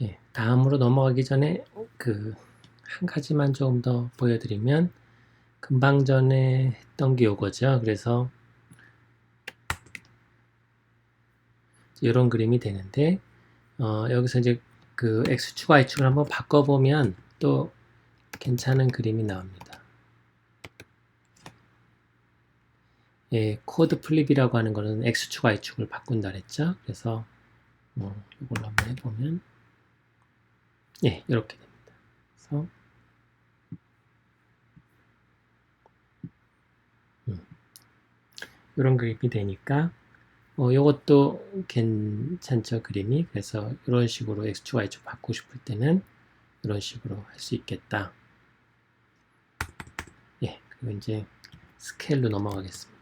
예, 다음으로 넘어가기 전에 한 가지만 조금 더 보여드리면 금방 전에 했던 게 요거죠. 그래서 이런 그림이 되는데 여기서 이제 그 X축, Y축을 한번 바꿔보면 또 괜찮은 그림이 나옵니다. 예, 코드 플립이라고 하는 거는 X축, Y축을 바꾼다 그랬죠. 그래서 이걸로 한번 해보면 예, 이렇게 됩니다. 그래서 이런 그림이 되니까 요것도 괜찮죠, 그림이. 그래서 이런 식으로 X축, Y축 바꾸고 싶을 때는 이런 식으로 할 수 있겠다. 예, 그리고 이제 스케일로 넘어가겠습니다.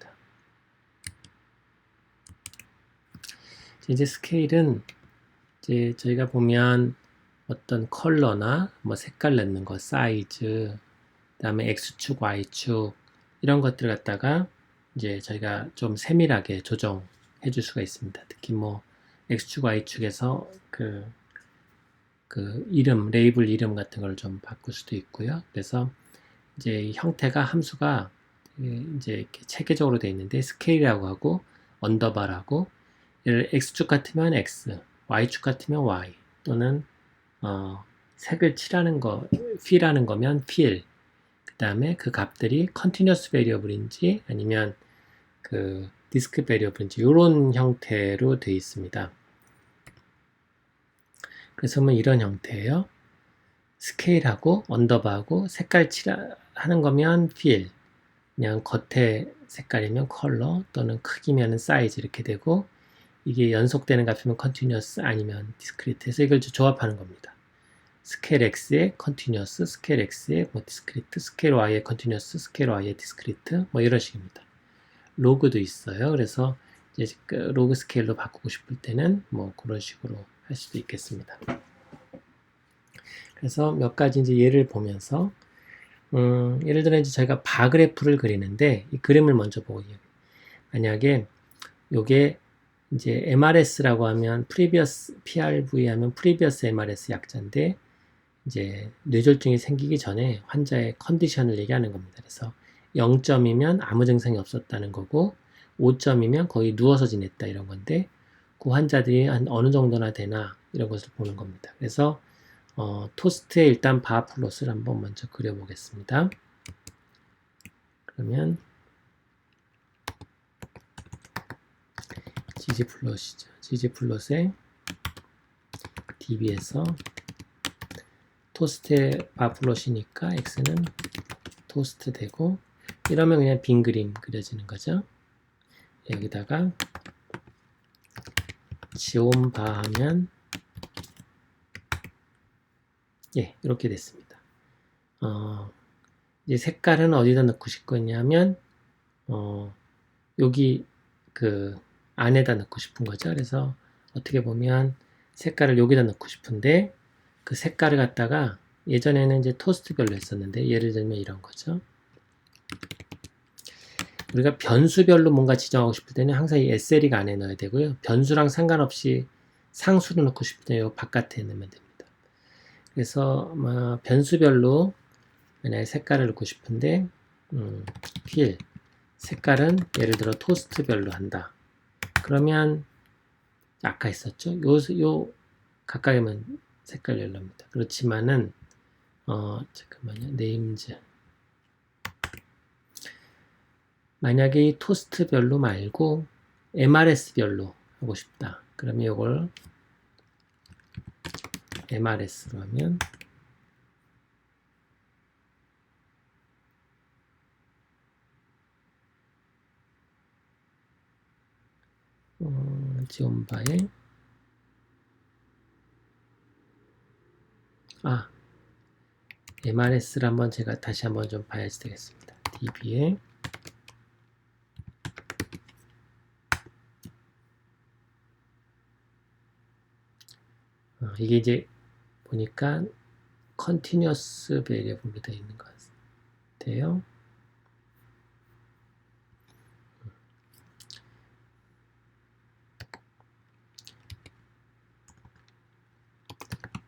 이제 스케일은 이제 저희가 보면 어떤 컬러나 뭐 색깔 넣는 거, 사이즈, 그다음에 X축, Y축 이런 것들 갖다가 이제 저희가 좀 세밀하게 조정해 줄 수가 있습니다. 특히 뭐 X축, Y축에서 이름, 레이블 이름 같은 걸 좀 바꿀 수도 있고요. 그래서 이제 형태가 함수가 이제 이렇게 체계적으로 되어 있는데 스케일이라고 하고 언더바라고 X축 같으면 X, Y축 같으면 Y 또는 색을 칠하는 거, fill하는 거면 fill 그 다음에 그 값들이 continuous variable인지 아니면 그 discrete variable인지 이런 형태로 되어 있습니다. 그래서 뭐 이런 형태예요. 스케일하고 언더바하고 색깔 칠하는 거면 fill 그냥 겉에 색깔이면 컬러 또는 크기면 사이즈 이렇게 되고 이게 연속되는 값이면 continuous 아니면 discrete 해서 이걸 조합하는 겁니다. 스케일 x에 continuous, 스케일 x에 뭐 discrete, 스케일 y에 continuous, 스케일 y에 discrete 뭐 이런 식입니다. 로그도 있어요. 그래서 이제 로그 스케일로 바꾸고 싶을 때는 뭐 그런 식으로 할 수도 있겠습니다. 그래서 몇 가지 이제 예를 보면서 예를 들어 이제 저희가 바그래프를 그리는데 이 그림을 먼저 보고 만약에 요게 이제 MRS라고 하면 previous PRV 하면 previous MRS 약자인데 이제 뇌졸중이 생기기 전에 환자의 컨디션을 얘기하는 겁니다. 그래서 0점이면 아무 증상이 없었다는 거고 5점이면 거의 누워서 지냈다 이런 건데 그 환자들이 한 어느 정도나 되나 이런 것을 보는 겁니다. 그래서 토스트에 일단 바 플롯을 한번 먼저 그려보겠습니다. 그러면 gg플롯이죠. gg플롯에 db에서 토스트의 바 플롯이니까 x는 토스트 되고 이러면 그냥 빈 그림 그려지는 거죠. 여기다가 지온바 하면 예 이렇게 됐습니다. 이제 색깔은 어디다 넣고 싶겠냐면 여기 그 안에다 넣고 싶은 거죠. 그래서 어떻게 보면 색깔을 여기다 넣고 싶은데 그 색깔을 갖다가 예전에는 이제 토스트별로 했었는데 예를 들면 이런 거죠. 우리가 변수별로 뭔가 지정하고 싶을 때는 항상 이 SL이가 안에 넣어야 되고요. 변수랑 상관없이 상수로 넣고 싶을 때는 이 바깥에 넣으면 됩니다. 그래서 변수별로 만약에 색깔을 넣고 싶은데 필 색깔은 예를 들어 토스트별로 한다. 그러면 아까 했었죠. 요 각각이면 색깔 열납니다. 그렇지만은 잠깐만요. 네임즈 만약에 이 토스트별로 말고 MRS별로 하고 싶다. 그러면 이걸 MRS로 하면 지원바에 MRS를 한번 제가 다시 한번 좀 봐야지 되겠습니다. DB에 이게 이제 보니까 continuous variable로 되어 있는 것 같아요.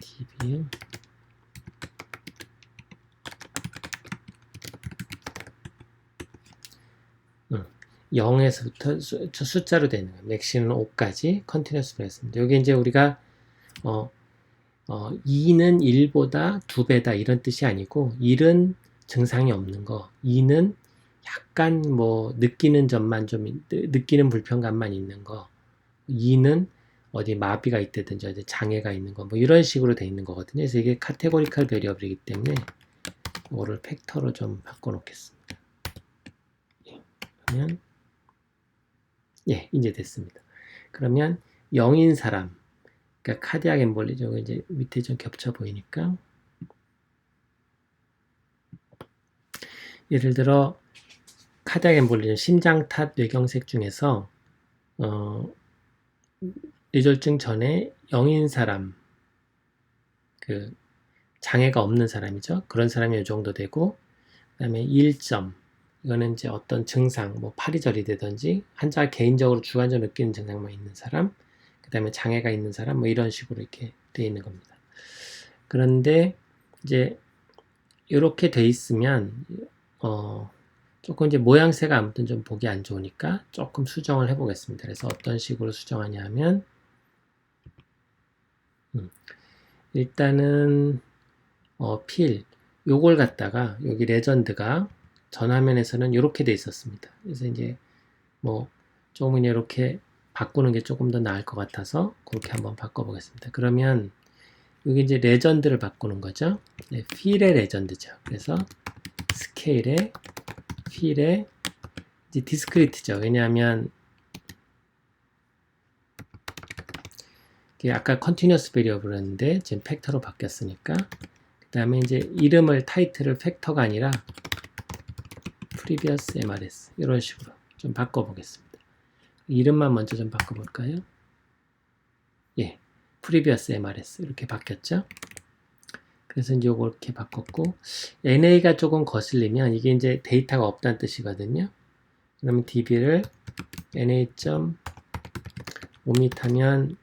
db 0에서부터 숫자로 되는 거예요. 맥시는 5까지 컨티뉴어스로 했습니다. 여기 이제 우리가 2는 1보다 2배다 이런 뜻이 아니고 1은 증상이 없는 거, 2는 약간 뭐 느끼는 점만 좀 느끼는 불편감만 있는 거, 2는 어디 마비가 있다든지 어디 장애가 있는 거 뭐 이런 식으로 돼 있는 거거든요. 그래서 이게 카테고리컬 베리어블이기 때문에 이거를 팩터로 좀 바꿔 놓겠습니다. 그러면 예, 이제 됐습니다. 그러면 0인 사람, 그러니까 카디악 엠볼리죠. 이제 밑에 좀 겹쳐 보이니까 예를 들어 카디악 엠볼리즘 심장탑 뇌경색 중에서 뇌졸중 전에 0인 사람, 그 장애가 없는 사람이죠. 그런 사람이 이 정도 되고, 그 다음에 1점, 이거는 이제 어떤 증상, 뭐 팔이 저리되든지 환자가 개인적으로 주관적으로 느끼는 증상만 있는 사람, 그 다음에 장애가 있는 사람, 뭐 이런 식으로 이렇게 되어 있는 겁니다. 그런데 이제 이렇게 돼 있으면 조금 이제 모양새가 아무튼 좀 보기 안 좋으니까 조금 수정을 해보겠습니다. 그래서 어떤 식으로 수정하냐 하면 일단은 필 요걸 갖다가 여기 레전드가 전화면에서는 이렇게 돼 있었습니다. 그래서 이제 뭐 조금은 이렇게 바꾸는 게 조금 더 나을 것 같아서 그렇게 한번 바꿔보겠습니다. 그러면 여기 이제 레전드를 바꾸는 거죠. 네, 필의 레전드죠. 그래서 스케일의 필의 이제 디스크리트죠. 왜냐하면 아까 컨티뉴어스 베리어블이었는데 지금 팩터로 바뀌었으니까 그 다음에 이제 이름을 타이틀을 팩터가 아니라 previous MRS 이런 식으로 좀 바꿔보겠습니다. 이름만 먼저 좀 바꿔볼까요? 예, previous MRS 이렇게 바뀌었죠. 그래서 이제 요걸 이렇게 바꿨고 NA가 조금 거슬리면 이게 이제 데이터가 없다는 뜻이거든요. 그러면 db를 na.omit 하면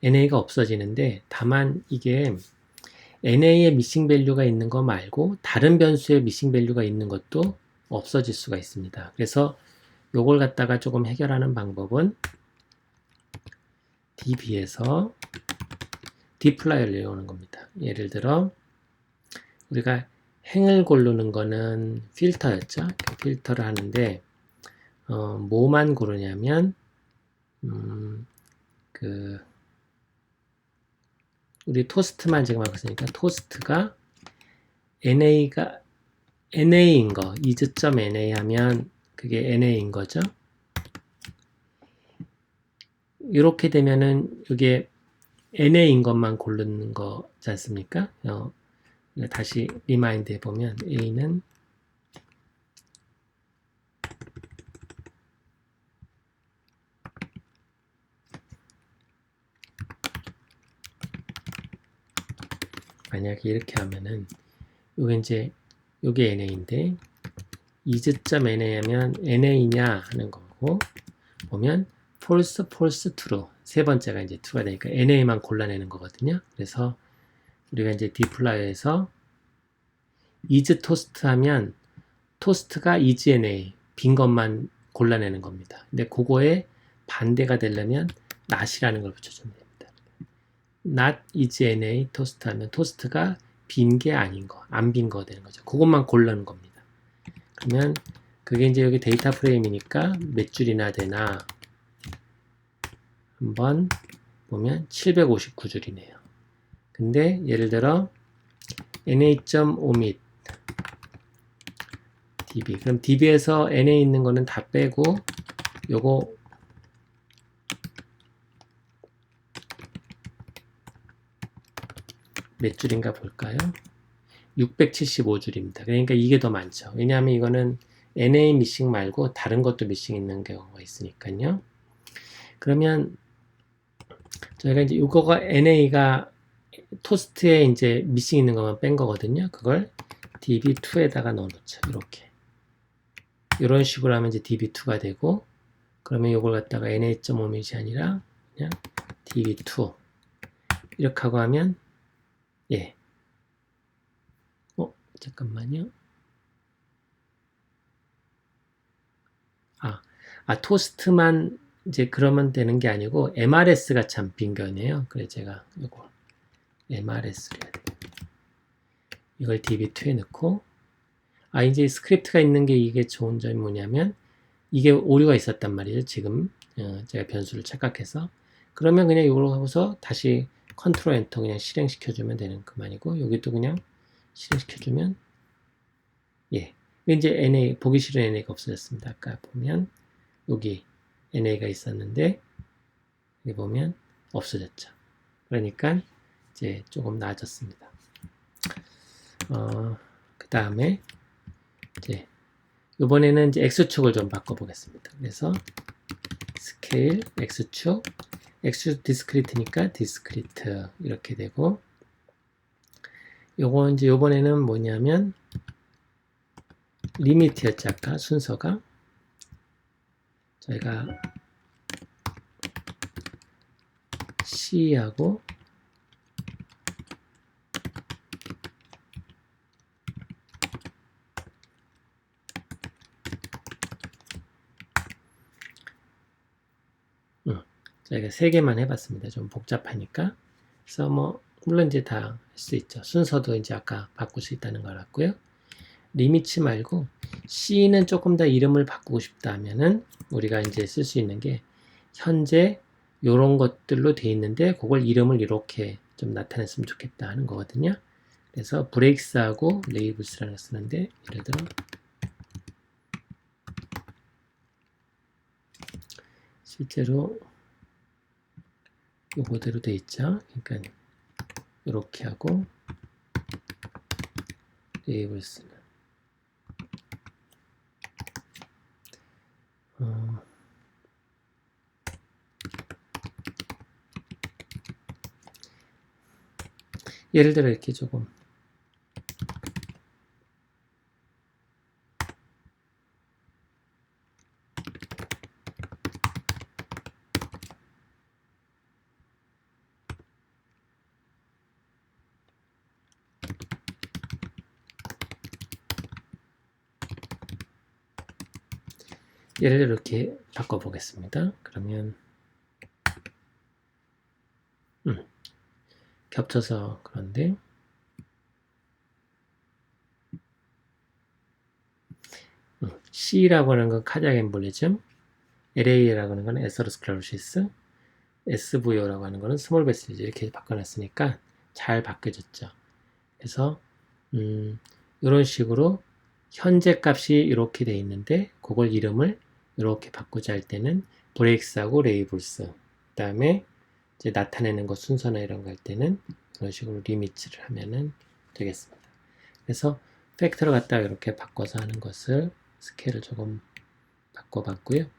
NA가 없어지는데 다만 이게 NA의 미싱 밸류가 있는 거 말고 다른 변수의 미싱 밸류가 있는 것도 없어질 수가 있습니다. 그래서 요걸 갖다가 조금 해결하는 방법은 db에서 dply를 이용하는 겁니다. 예를 들어 우리가 행을 고르는 거는 필터였죠. 필터를 하는데 뭐만 고르냐면 우리 토스트만 지금 하고 있으니까 토스트가 NA인 거 is.na 하면 그게 NA인 거죠. 이렇게 되면은 이게 NA인 것만 고르는 거지 않습니까? 다시 리마인드 해보면 A는 만약에 이렇게 하면은 요게 이제 요게 NA인데 is.na 하면 NA냐 하는 거고 보면 false, false, true 세 번째가 이제 true가 되니까 NA만 골라내는 거거든요. 그래서 우리가 이제 dply에서 is toast 하면 토스트가 is NA 빈 것만 골라내는 겁니다. 근데 그거에 반대가 되려면 not이라는 걸 붙여주면 됩니다. not is NA 토스트 하면 토스트가 빈 게 아닌 거, 안 빈 거 되는 거죠. 그것만 고르는 겁니다. 그러면 그게 이제 여기 데이터 프레임이니까 몇 줄이나 되나 한번 보면 759줄이네요. 근데 예를 들어 na.omit db 그럼 db에서 na 있는 거는 다 빼고 요거 몇 줄인가 볼까요? 675줄입니다. 그러니까 이게 더 많죠. 왜냐하면 이거는 NA 미싱 말고 다른 것도 미싱 있는 경우가 있으니까요. 그러면 저희가 이제 이거가 NA가 토스트에 이제 미싱 있는 것만 뺀 거거든요. 그걸 db2에다가 넣어놓죠. 이렇게. 이런 식으로 하면 이제 db2가 되고 그러면 이걸 갖다가 na.omit이 아니라 그냥 db2 이렇게 하고 하면 예. 잠깐만요. 토스트만 이제 그러면 되는 게 아니고 MRS가 참 빈견이에요. 그래서 제가 이거 MRS를 해야 돼요. 이걸 db2에 넣고 이제 스크립트가 있는 게 이게 좋은 점이 뭐냐면 이게 오류가 있었단 말이에요. 지금 제가 변수를 착각해서 그러면 그냥 이걸로 하고서 다시 컨트롤 엔터 그냥 실행시켜주면 되는 그만이고 여기도 그냥 실행시켜주면 예 이제 NA 보기 싫은 NA가 없어졌습니다. 아까 보면 여기 NA가 있었는데 여기 보면 없어졌죠. 그러니까 이제 조금 나아졌습니다. 그 다음에 이제 이번에는 이제 X축을 좀 바꿔보겠습니다. 그래서 스케일 X축 X축 디스크리트니까 디스크리트 이렇게 되고 요거 이제 요번에는 뭐냐면 리미트였죠. 아까 순서가 저희가 C하고 저희가 3개만 해봤습니다. 좀 복잡하니까. 그래서 뭐 물론 이제 다 할 수 있죠. 순서도 이제 아까 바꿀 수 있다는 걸 알았고요. 리미트 말고 C는 조금 더 이름을 바꾸고 싶다 하면은 우리가 이제 쓸 수 있는 게 현재 요런 것들로 돼 있는데 그걸 이름을 이렇게 좀 나타냈으면 좋겠다 하는 거거든요. 그래서 브레이크스하고 레이블스라는 걸 쓰는데 예를 들어 실제로 요거대로 돼 있죠. 그러니까 이렇게 하고 레이블스는 예를 들어 이렇게 조금 예를 들어 이렇게 바꿔보겠습니다. 그러면 겹쳐서 그런데 C라고 하는 건 카디악 엠볼리즘, LA라고 하는 건 에서로스클로시스, SVO라고 하는 거는 스몰 베슬리즈 이렇게 바꿔놨으니까 잘 바뀌어졌죠. 그래서 이런 식으로 현재 값이 이렇게 돼 있는데 그걸 이름을 이렇게 바꾸자 할 때는 브레이크스하고 레이블스 그 다음에 이제 나타내는 것 순서나 이런 거 할 때는 이런 식으로 리미트를 하면은 되겠습니다. 그래서 팩터를 갖다가 이렇게 바꿔서 하는 것을 스케일을 조금 바꿔봤고요.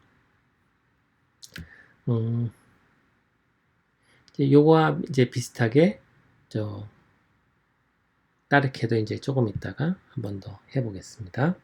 이제 요거와 이제 비슷하게 다르게도 이제 조금 있다가 한 번 더 해보겠습니다.